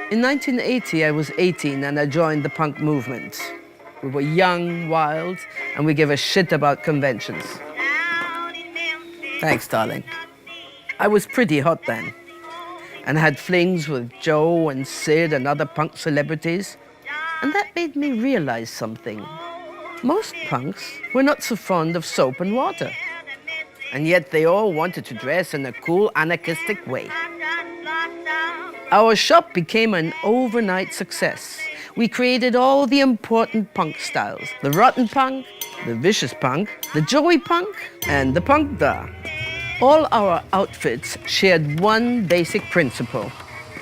In 1980, I was 18 and I joined the punk movement. We were young, wild, and we gave a shit about conventions. Thanks, darling. I was pretty hot then and had flings with Joe and Sid and other punk celebrities. And that made me realize something. Most punks were not so fond of soap and water. And yet they all wanted to dress in a cool, anarchistic way. Our shop became an overnight success. We created all the important punk styles. The rotten punk, the vicious punk, the joey punk, and the punk da. All our outfits shared one basic principle.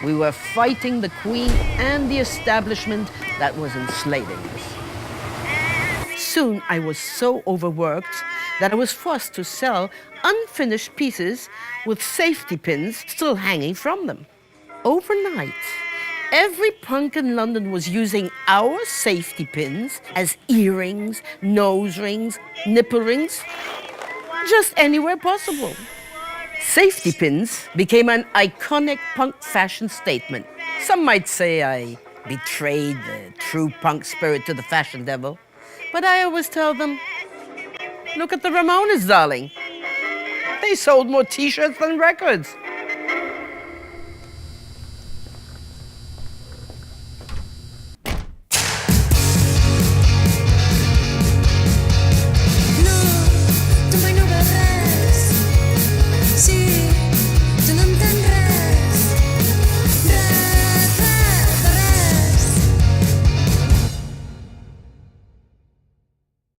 We were fighting the queen and the establishment that was enslaving us. Soon I was so overworked that I was forced to sell unfinished pieces with safety pins still hanging from them. Overnight, every punk in London was using our safety pins as earrings, nose rings, nipple rings, just anywhere possible. Safety pins became an iconic punk fashion statement. Some might say I betrayed the true punk spirit to the fashion devil, but I always tell them, look at the Ramones, darling. They sold more t-shirts than records.